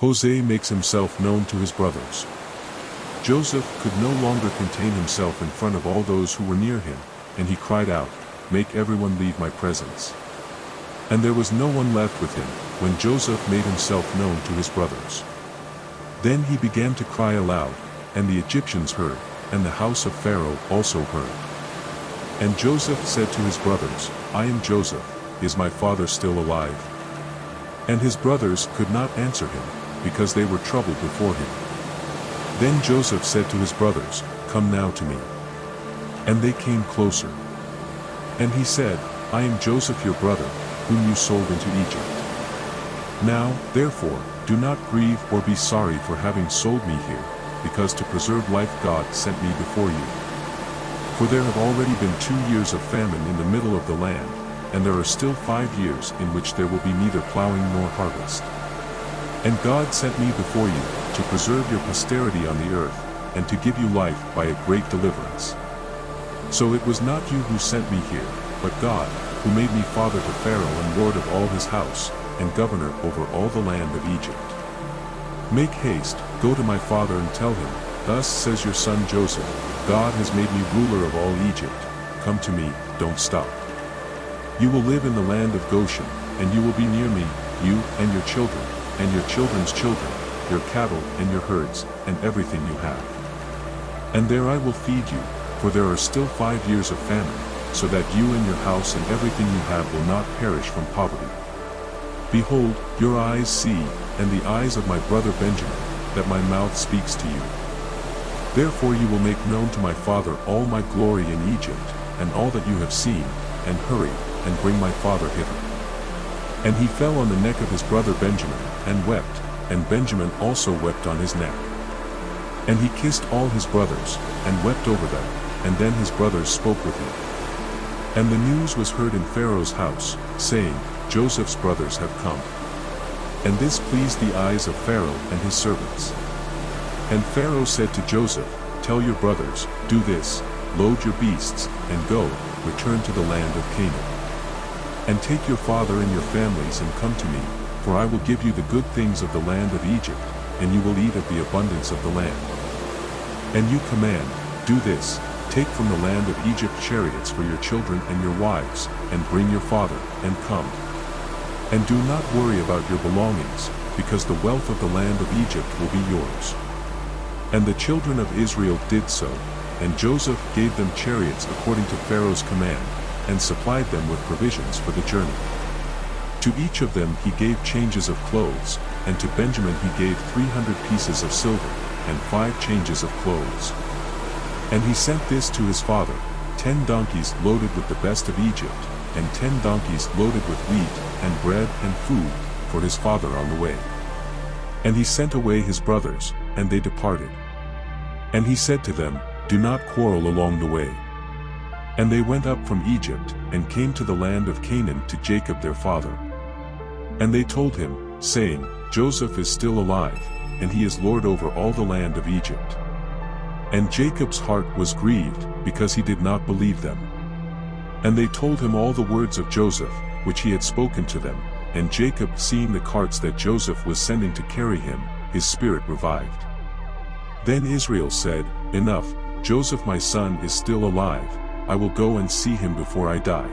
José makes himself known to his brothers. Joseph could no longer contain himself in front of all those who were near him, and he cried out, "Make everyone leave my presence." And there was no one left with him, when Joseph made himself known to his brothers. Then he began to cry aloud, and the Egyptians heard, and the house of Pharaoh also heard. And Joseph said to his brothers, "I am Joseph, is my father still alive?" And his brothers could not answer him, because they were troubled before him. Then Joseph said to his brothers, "Come now to me." And they came closer. And he said, "I am Joseph your brother, whom you sold into Egypt. Now, therefore, do not grieve or be sorry for having sold me here, because to preserve life God sent me before you. For there have already been 2 years of famine in the middle of the land, and there are still 5 years in which there will be neither plowing nor harvest. And God sent me before you, to preserve your posterity on the earth, and to give you life by a great deliverance. So it was not you who sent me here, but God, who made me father to Pharaoh and lord of all his house, and governor over all the land of Egypt. Make haste, go to my father and tell him, Thus says your son Joseph, God has made me ruler of all Egypt. Come to me, don't stop. You will live in the land of Goshen, and you will be near me, you and your children, and your children's children, your cattle and your herds, and everything you have. And there I will feed you, for there are still 5 years of famine, so that you and your house and everything you have will not perish from poverty. Behold, your eyes see, and the eyes of my brother Benjamin, that my mouth speaks to you. Therefore you will make known to my father all my glory in Egypt, and all that you have seen, and hurry, and bring my father hither." And he fell on the neck of his brother Benjamin, and wept, and Benjamin also wept on his neck. And he kissed all his brothers, and wept over them, and then his brothers spoke with him. And the news was heard in Pharaoh's house, saying, Joseph's brothers have come. And this pleased the eyes of Pharaoh and his servants. And Pharaoh said to Joseph, "Tell your brothers, do this, load your beasts, and go, return to the land of Canaan. And take your father and your families and come to me, for I will give you the good things of the land of Egypt, and you will eat of the abundance of the land. And you command, do this, take from the land of Egypt chariots for your children and your wives, and bring your father, and come. And do not worry about your belongings, because the wealth of the land of Egypt will be yours." And the children of Israel did so, and Joseph gave them chariots according to Pharaoh's command, and supplied them with provisions for the journey. To each of them he gave changes of clothes, and to Benjamin he gave 300 pieces of silver, and 5 changes of clothes. And he sent this to his father, 10 donkeys loaded with the best of Egypt, and 10 donkeys loaded with wheat, and bread, and food, for his father on the way. And he sent away his brothers, and they departed. And he said to them, "Do not quarrel along the way." And they went up from Egypt, and came to the land of Canaan to Jacob their father. And they told him, saying, "Joseph is still alive, and he is lord over all the land of Egypt." And Jacob's heart was grieved, because he did not believe them. And they told him all the words of Joseph, which he had spoken to them, and Jacob, seeing the carts that Joseph was sending to carry him, his spirit revived. Then Israel said, "Enough, Joseph my son is still alive, I will go and see him before I die."